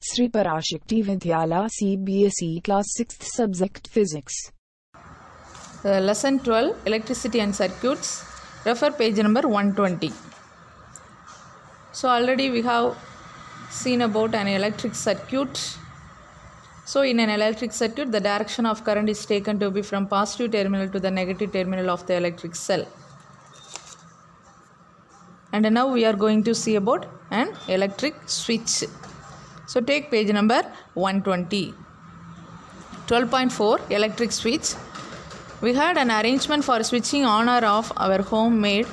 Sri Parashakti Vidyala CBSE Class 6th Subject Physics. Lesson 12 Electricity and Circuits. Refer page number 120. So already we have seen about an electric circuit. So in an electric circuit, the direction of current is taken to be from positive terminal to the negative terminal of the electric cell. And now we are going to see about an electric switch. So take page number 120. 12.4 Electric switch. We had an arrangement for switching on or off our homemade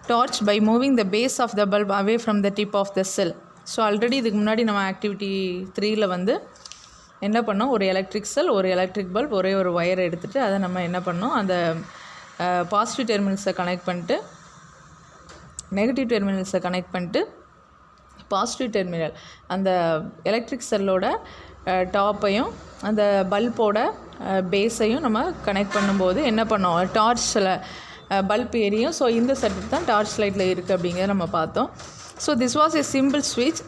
torch by moving the base of the bulb away from the tip of the cell. So already இதுக்கு முன்னாடி நம்ம activity 3ல் வந்து என்ன பண்ணோம், ஒரு electric செல், ஒரு electric bulb, ஒரே ஒரு ஒயர் எடுத்துகிட்டு அதை நம்ம என்ன பண்ணோம், அந்த பாசிட்டிவ் டெர்மினல்ஸை கனெக்ட் பண்ணிட்டு நெகட்டிவ் டெர்மினல்ஸை கனெக்ட் பண்ணிட்டு பாசிட்டிவ் டெர்மினல் அந்த எலக்ட்ரிக் செல்லோட டாப்பையும் அந்த பல்போட பேஸையும் நம்ம கனெக்ட் பண்ணும்போது என்ன பண்ணோம், டார்ச்சில் பல்ப் எரியும். ஸோ இந்த சர்க்யூட் தான் டார்ச் லைட்டில் இருக்குது அப்படிங்கிறத நம்ம பார்த்தோம். So this was a simple ஸ்விட்ச்.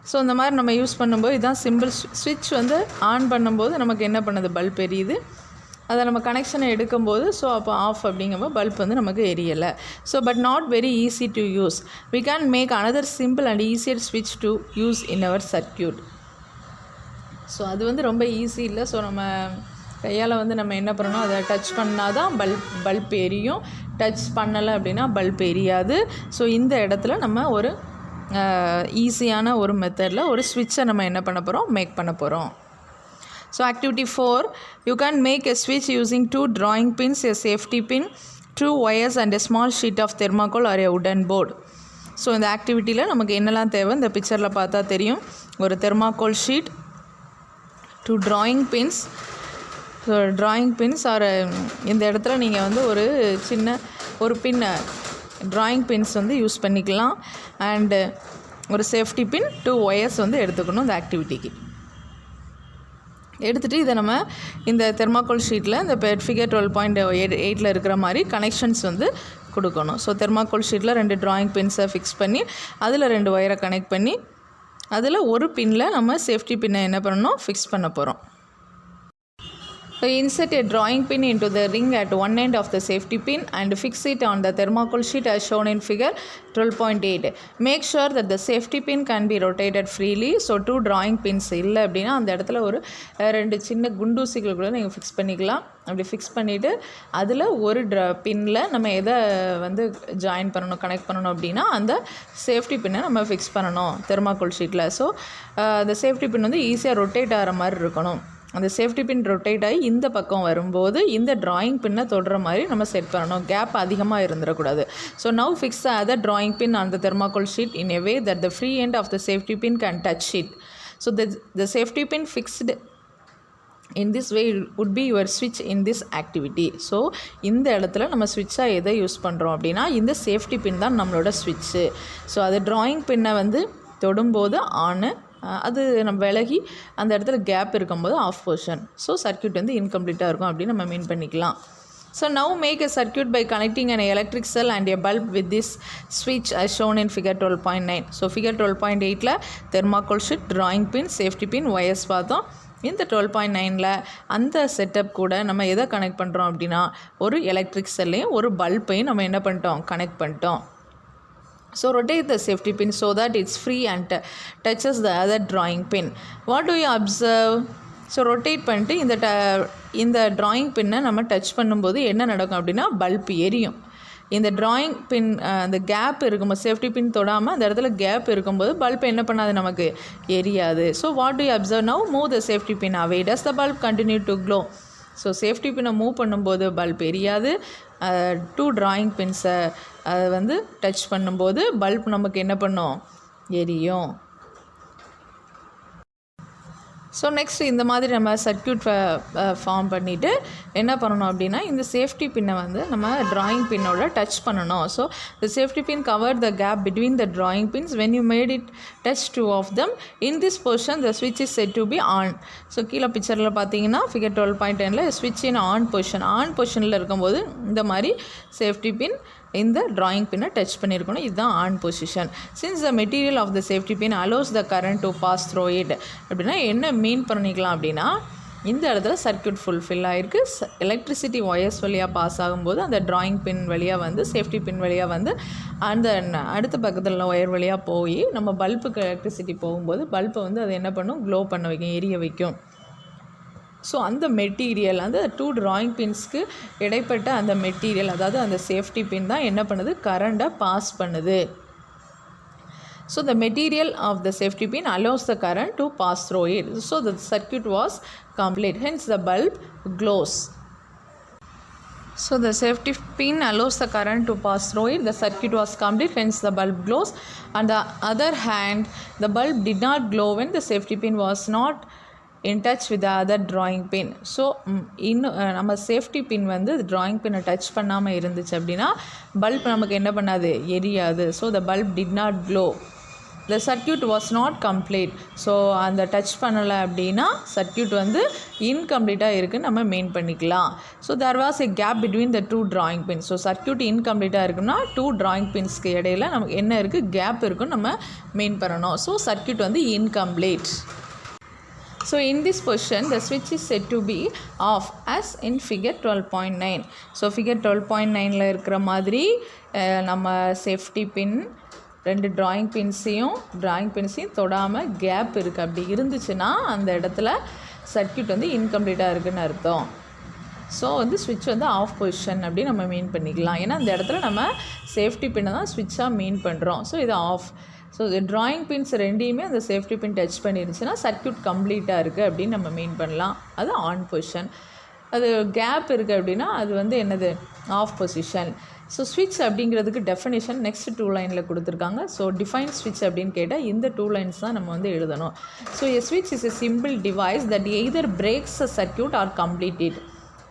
ஸோ இந்த மாதிரி நம்ம யூஸ் பண்ணும்போது இதுதான் சிம்பிள் ஸ்விட்ச். வந்து ஆன் பண்ணும்போது நமக்கு என்ன பண்ணுது, பல்ப் எரியுது. அதை நம்ம கனெக்ஷனை எடுக்கும்போது ஸோ அப்போ ஆஃப் அப்படிங்கும்போது பல்ப் வந்து நமக்கு எரியலை. So but not very easy to use. We can make another simple and easier ஸ்விட்ச் to use in our circuit. So அது வந்து ரொம்ப ஈஸி இல்லை. ஸோ நம்ம கையால் வந்து நம்ம என்ன பண்ணணும், அதை டச் பண்ணால் தான் பல்ப் எரியும். டச் பண்ணலை அப்படின்னா பல்ப் எரியாது. ஸோ இந்த இடத்துல நம்ம ஒரு ஈஸியான ஒரு மெத்தடில் ஒரு ஸ்விட்சை நம்ம என்ன பண்ண போகிறோம், மேக் பண்ண போகிறோம். So activity 4, you can make a switch using 2 drawing pins, a safety pin, 2 wires and a small sheet of thermocol or a wooden board. So இந்த ஆக்டிவிட்டியில் நமக்கு என்னெல்லாம் தேவை இந்த பிக்சரில் பார்த்தா தெரியும். ஒரு thermocol sheet, 2 drawing pins. So drawing pins are இந்த இடத்துல நீங்கள் வந்து ஒரு சின்ன ஒரு பின்னை ட்ராயிங் பின்ஸ் வந்து யூஸ் பண்ணிக்கலாம். அண்டு ஒரு சேஃப்டி பின், 2 ஒயர்ஸ் வந்து எடுத்துக்கணும் இந்த ஆக்டிவிட்டிக்கு. எடுத்துகிட்டு இதை நம்ம இந்த தெர்மாக்கோல் ஷீட்டில் இந்த ஃபிகர் 12.8 இருக்கிற மாதிரி கனெக்ஷன்ஸ் வந்து கொடுக்கணும். ஸோ தெர்மாக்கோல் ஷீட்டில் 2 ட்ராயிங் பின்ஸை ஃபிக்ஸ் பண்ணி அதில் 2 ஒயரை கனெக்ட் பண்ணி அதில் ஒரு பின்னில் நம்ம சேஃப்டி பின்னை என்ன பண்ணணும், ஃபிக்ஸ் பண்ண போகிறோம். So insert a drawing pin into the ring at one end of the safety pin and fix it on the thermocol sheet as shown in figure 12.8. Make sure that the safety pin can be rotated freely. So 2 drawing pins இல்லை அப்படின்னா அந்த இடத்துல ஒரு 2 சின்ன குண்டூசிகள் கூட நீங்கள் fix பண்ணிக்கலாம். அப்படி ஃபிக்ஸ் பண்ணிவிட்டு அதில் ஒரு பின்னில் நம்ம எதை வந்து ஜாயின் பண்ணணும், கனெக்ட் பண்ணணும் அப்படின்னா அந்த சேஃப்டி பின்னை நம்ம ஃபிக்ஸ் பண்ணணும் தெர்மாக்கோல் ஷீட்டில். ஸோ அந்த சேஃப்டி பின் வந்து ஈஸியாக ரொட்டேட் ஆகிற மாதிரி இருக்கணும். அந்த சேஃப்டி பின் ரொட்டேட் ஆகி இந்த பக்கம் வரும்போது இந்த ட்ராயிங் பின்னை தொடுற மாதிரி நம்ம செட் பண்ணணும். கேப் அதிகமாக இருந்துடக்கூடாது. So now fix the other drawing pin on the thermocol sheet in a way that the free end of the safety pin can touch it. So the safety pin fixed in this way would be your switch in this activity. So இந்த இடத்துல நம்ம ஸ்விட்சாக எதை use பண்ணுறோம் அப்படின்னா இந்த safety pin தான் நம்மளோட ஸ்விட்ச்சு. So அது ட்ராயிங் பின்னை வந்து தொடும்போது ஆனு, அது நம்ம விலகி அந்த இடத்துல கேப் இருக்கும்போது ஆஃப் பொசிஷன். ஸோ சர்க்யூட் வந்து இன்கம்ப்ளீட்டாக இருக்கும் அப்படின்னு நம்ம மீன் பண்ணிக்கலாம். So now make a circuit by connecting an electric cell and a bulb with this switch as shown in figure 12.9. So figure 12.8ல் thermocol sheet, drawing pin, safety pin, wires பார்த்தோம். இந்த 12.9ல் அந்த setup கூட நம்ம எதை connect பண்ணுறோம் அப்படின்னா ஒரு எலக்ட்ரிக் செல்லையும் ஒரு பல்பையும் நம்ம என்ன பண்ணிட்டோம், கனெக்ட் பண்ணிட்டோம். So rotate the safety pin so that it's free and touches the other drawing pin. What do you observe? So rotate பண்ணிட்டு இந்த ட்ராயிங் பின்னை நம்ம டச் பண்ணும்போது என்ன நடக்கும் அப்படின்னா பல்ப் எரியும். இந்த ட்ராயிங் பின் அந்த கேப் இருக்கும்போது சேஃப்டி பின் தொடாமல் அந்த இடத்துல கேப் இருக்கும்போது பல்ப் என்ன பண்ணாது, நமக்கு எரியாது. So what do you observe now? Move the safety pin away. Does the bulb continue to glow? So safety பின்னை மூவ் பண்ணும்போது பல்ப் எரியாது. 2 ட்ராயிங் பின்ஸை அதை வந்து டச் பண்ணும்போது பல்ப் நமக்கு என்ன பண்ணும், எரியும். ஸோ நெக்ஸ்ட் இந்த மாதிரி நம்ம சர்க்யூட் ஃபார்ம் பண்ணிவிட்டு என்ன பண்ணணும் அப்படின்னா இந்த சேஃப்டி பின்னை வந்து நம்ம ட்ராயிங் பின்னோட டச் பண்ணணும். So the safety pin cover the gap between the drawing pins when you made it touch 2 of them. In this position the ஸ்விட்ச் is set to be on. So கீழே பிக்சரில் பார்த்தீங்கன்னா figure 12.10ல் ஸ்விட்ச் இன் on பொசிஷனில் இருக்கும்போது இந்த மாதிரி சேஃப்டி பின் இந்த ட்ராயிங் பின்னை டச் பண்ணியிருக்கணும். இதுதான் on position. Since the material of the safety pin allows the current to pass through it அப்படின்னா என்ன மீன் பண்ணிக்கலாம் அப்படின்னா, இந்த இடத்துல சர்க்யூட் ஃபுல்ஃபில் ஆகிருக்கு. எலக்ட்ரிசிட்டி ஒயர்ஸ் வழியாக பாஸ் ஆகும்போது அந்த ட்ராயிங் பின் வழியாக வந்து சேஃப்டி பின் வழியாக வந்து அந்த அடுத்த பக்கத்தில் ஒயர் வழியாக போய் நம்ம பல்புக்கு எலக்ட்ரிசிட்டி போகும்போது பல்பை வந்து அது என்ன பண்ணும், க்ளோ பண்ண வைக்கும், எரிய வைக்கும். ஸோ அந்த மெட்டீரியல் அந்த 2 ட்ராயிங் பின்ஸ்க்கு இடைப்பட்ட அந்த மெட்டீரியல், அதாவது அந்த சேஃப்டி பின் தான் என்ன பண்ணுது, கரண்ட்டை பாஸ் பண்ணுது. So the material of the safety pin allows the current to pass through it. So the circuit was complete. Hence the bulb glows. So the safety pin allows the current to pass through it. The circuit was complete. Hence the bulb glows. On the other hand, the bulb did not glow when the safety pin was not in touch with the other drawing pin. So நம்ம safety pin வந்து drawing பின்னை touch பண்ணாமல் இருந்துச்சு அப்படின்னா bulb நமக்கு என்ன பண்ணாது, எரியாது. So the bulb did not glow. The circuit was not complete. So அந்த டச் பண்ணலை அப்படின்னா சர்க்யூட் வந்து இன்கம்ப்ளீட்டாக இருக்குதுன்னு நம்ம மெயின் பண்ணிக்கலாம். So there was a gap between the 2 drawing pins. So circuit இன்கம்ப்ளீட்டாக இருக்குன்னா 2 ட்ராயிங் பின்ஸ்க்கு இடையில நமக்கு என்ன இருக்குது, கேப் இருக்குன்னு நம்ம மெயின் பண்ணணும். ஸோ சர்க்யூட் வந்து incomplete. So in this position the switch is said to be off as in figure 12.9. So figure 12.9ல இருக்கிற மாதிரி நம்ம சேஃப்டி பின் 2 ட்ராயிங் பின்ஸையும் தொடாமல் கேப் இருக்குது. அப்படி இருந்துச்சுன்னா அந்த இடத்துல சர்க்யூட் வந்து இன்கம்ப்ளீட்டாக இருக்குதுன்னு அர்த்தம். ஸோ வந்து ஸ்விட்ச் வந்து ஆஃப் பொசிஷன் அப்படி நம்ம மீன் பண்ணிக்கலாம். ஏன்னா அந்த இடத்துல நம்ம சேஃப்டி பின்னை தான் ஸ்விட்சாக மீன் பண்ணுறோம். ஸோ இது ஆஃப். ஸோ ட்ராயிங் பின்ஸ் ரெண்டையுமே அந்த சேஃப்டி பின் டச் பண்ணிருந்துச்சுன்னா சர்க்யூட் கம்ப்ளீட்டாக இருக்குது அப்படின்னு நம்ம மீன் பண்ணலாம். அது ஆன் பொசிஷன். அது கேப் இருக்குது அப்படின்னா அது வந்து என்னது, ஆஃப் பொசிஷன். ஸோ ஸ்விட்ச் அப்படிங்கிறதுக்கு டெஃபினேஷன் நெக்ஸ்ட் 2 லைனில் கொடுத்துருக்காங்க. ஸோ டிஃபைன் ஸ்விட்ச் அப்படின்னு கேட்டால் இந்த 2 லைன்ஸ் தான் நம்ம வந்து எழுதணும். ஸோ எ ஸ்விட்ச் is a simple device that either breaks a circuit or complete it.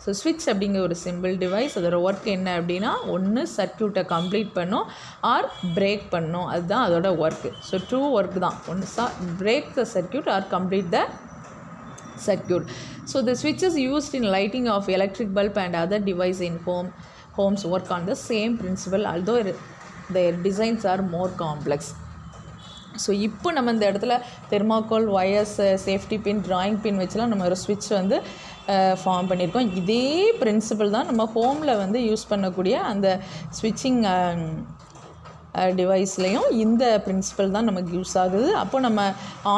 So ஸ்விட்ச் அப்படிங்கிற ஒரு சிம்பிள் டிவைஸ், அதோட ஒர்க் என்ன அப்படின்னா ஒன்று சர்க்யூட்டை கம்ப்ளீட் பண்ணும் ஆர் பிரேக் பண்ணும். அதுதான் அதோட ஒர்க்கு. ஸோ 2 ஒர்க் தான். ஒன்று break the circuit or complete the circuit. So the switches used in lighting of electric bulb and other device in homes work on the same principle, although their designs are more complex. So இப்போ நம்ம இந்த இடத்துல thermocol, wires, safety pin, drawing pin வச்சுலாம் நம்ம ஒரு ஸ்விட்ச் வந்து form பண்ணியிருக்கோம். இதே பிரின்சிபல் தான் நம்ம ஹோமில் வந்து யூஸ் பண்ணக்கூடிய அந்த ஸ்விட்சிங் டிவைஸ்லேயும் இந்த பிரின்சிபல் தான் நமக்கு யூஸ் ஆகுது. அப்போ நம்ம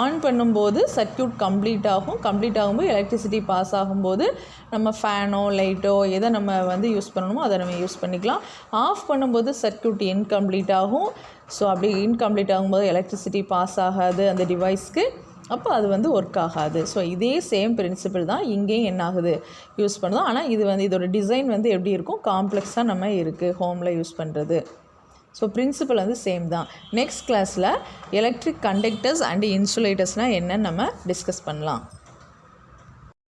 ஆன் பண்ணும்போது சர்க்யூட் கம்ப்ளீட் ஆகும்போது எலக்ட்ரிசிட்டி பாஸ் ஆகும்போது நம்ம ஃபேனோ லைட்டோ எதை நம்ம வந்து யூஸ் பண்ணணுமோ அதை நம்ம யூஸ் பண்ணிக்கலாம். ஆஃப் பண்ணும்போது சர்க்யூட் இன்கம்ப்ளீட் ஆகும். ஸோ அப்படி இன்கம்ப்ளீட் ஆகும்போது எலக்ட்ரிசிட்டி பாஸ் ஆகாது அந்த டிவைஸ்க்கு, அப்போ அது வந்து ஒர்க் ஆகாது. ஸோ இதே சேம் பிரின்சிபல் தான் இங்கேயும் என்ன ஆகுது, யூஸ் பண்ணுறோம். ஆனால் இது வந்து இதோட டிசைன் வந்து எப்படி இருக்கும், காம்ப்ளெக்ஸாக நம்ம இருக்குது ஹோமில் யூஸ் பண்ணுறது. ஸோ பிரின்சிபல் வந்து சேம் தான். நெக்ஸ்ட் கிளாஸில் எலக்ட்ரிக் கண்டக்டர்ஸ் அண்ட் இன்சுலேட்டர்ஸ்னால் என்னன்னு நம்ம டிஸ்கஸ் பண்ணலாம்.